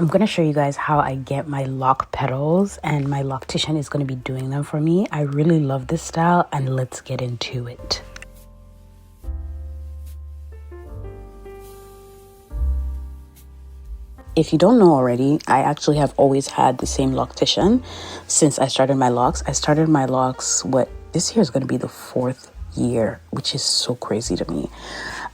I'm going to show you guys how I get my lock petals, and my loctician is going to be doing them for me. I really love this style, and let's get into it. If you don't know already, I actually have always had the same loctician since I started my locks. I started my locks, this year is going to be the 4th year, which is so crazy to me.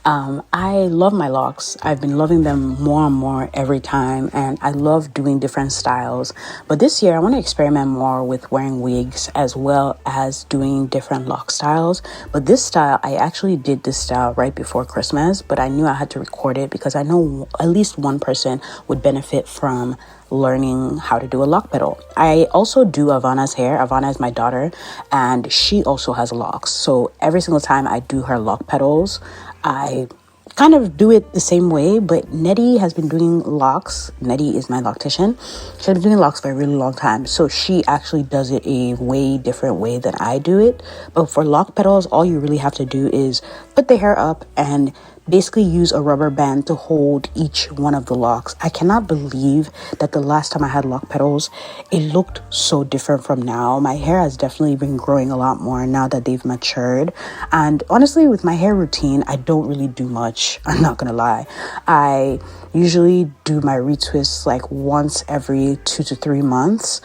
I love my locks. I've been loving them more and more every time, and I love doing different styles. But this year I want to experiment more with wearing wigs as well as doing different lock styles. But this style, I actually did this style right before Christmas, but I knew I had to record it because I know at least one person would benefit from learning how to do a lock petal. I also do Ivana's hair. Ivana is my daughter, and she also has locks. So every single time I do her lock petals, I kind of do it the same way, but Nettie has been doing locks. Nettie is my loctician. She's been doing locks for a really long time, so she actually does it a way different way than I do it. But for lock petals, all you really have to do is put the hair up and basically use a rubber band to hold each one of the locks. I cannot believe that the last time I had lock petals, it looked so different from now. My hair has definitely been growing a lot more now that they've matured. And honestly, with my hair routine, I don't really do much. I'm not gonna lie. I usually do my retwists like once every 2 to 3 months.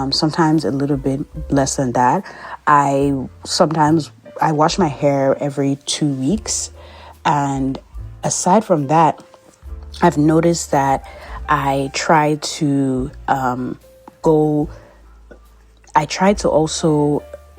Sometimes a little bit less than that. I wash my hair every 2 weeks. And aside from that, I've noticed that I try to also,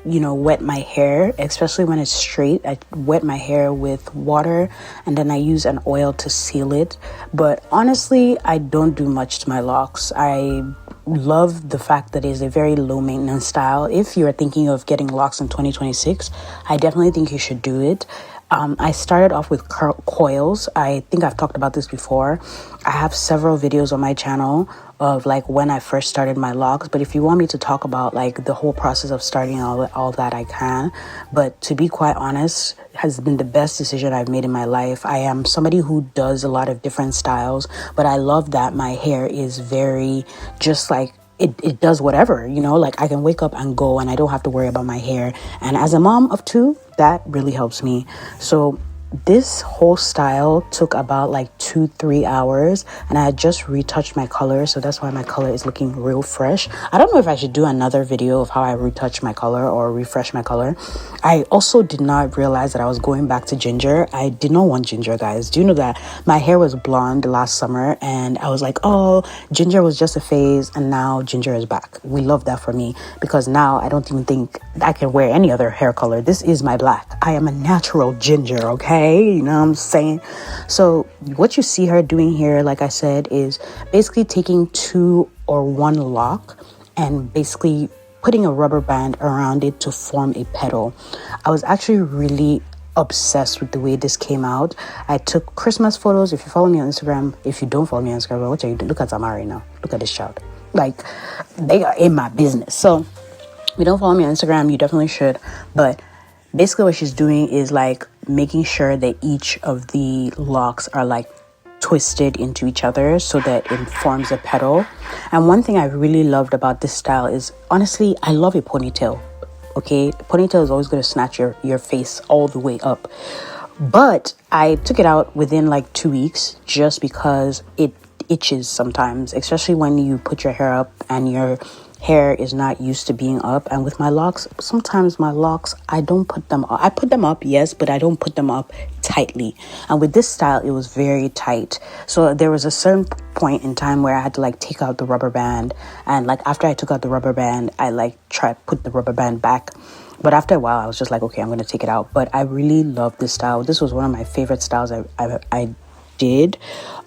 wet my hair, especially when it's straight. I wet my hair with water and then I use an oil to seal it. But honestly, I don't do much to my locks. I love the fact that it's a very low maintenance style. If you're thinking of getting locks in 2026, I definitely think you should do it. I started off with coils. I think I've talked about this before. I have several videos on my channel of like when I first started my locks, but if you want me to talk about like the whole process of starting all that, I can. But to be quite honest, it has been the best decision I've made in my life. I am somebody who does a lot of different styles, but I love that my hair is very just like it does whatever, like I can wake up and go and I don't have to worry about my hair. And as a mom of 2, that really helps me. So this whole style took about like 2-3 hours, and I had just retouched my color, so that's why my color is looking real fresh. I don't know if I should do another video of how I retouch my color or refresh my color. I also did not realize that I was going back to ginger. I did not want ginger, guys. Do you know that my hair was blonde last summer, and I was like, oh, ginger was just a phase, and now ginger is back. We love that for me, because now I don't even think I can wear any other hair color. This is my black. I am a natural ginger, okay? You know what I'm saying? So what you see her doing here, like I said, is basically taking 2 or 1 lock and basically putting a rubber band around it to form a petal. I was actually really obsessed with the way this came out. I took Christmas photos. If you follow me on Instagram, if you don't follow me on Instagram, what are you doing? Look at Zamari now. Look at this child. Like, they are in my business. So if you don't follow me on Instagram, you definitely should. But basically what she's doing is like making sure that each of the locks are like twisted into each other so that it forms a petal. And one thing I really loved about this style is, honestly, I love a ponytail. Okay, ponytail is always going to snatch your face all the way up. But I took it out within like 2 weeks just because it itches sometimes, especially when you put your hair up and your hair is not used to being up. And with my locks, sometimes my locks, I don't put them up. I put them up, yes, but I don't put them up tightly. And with this style, it was very tight. So there was a certain point in time where I had to like take out the rubber band. And like after I took out the rubber band, I like tried to put the rubber band back. But after a while, I was just like, okay, I'm going to take it out. But I really love this style. This was one of my favorite styles I did.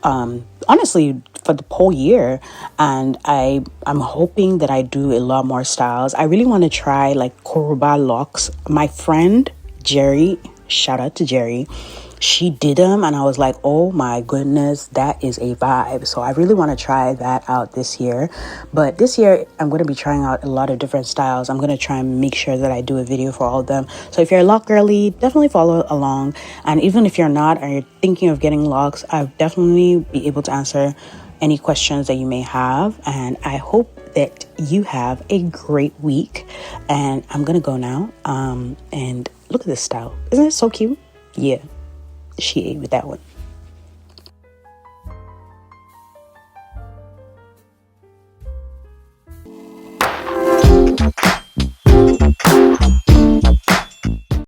Honestly, for the whole year, and I'm hoping that I do a lot more styles. I really want to try like Koroba locks. My friend Jerry, shout out to Jerry, she did them and I was like, oh my goodness, that is a vibe. So I really want to try that out this year. But this year I'm going to be trying out a lot of different styles. I'm going to try and make sure that I do a video for all of them. So if you're a lock girly, definitely follow along. And even if you're not, or you're thinking of getting locks, I'll definitely be able to answer any questions that you may have. And I hope that you have a great week. And I'm going to go now. And look at this style. Isn't it so cute? Yeah, she ate with that one.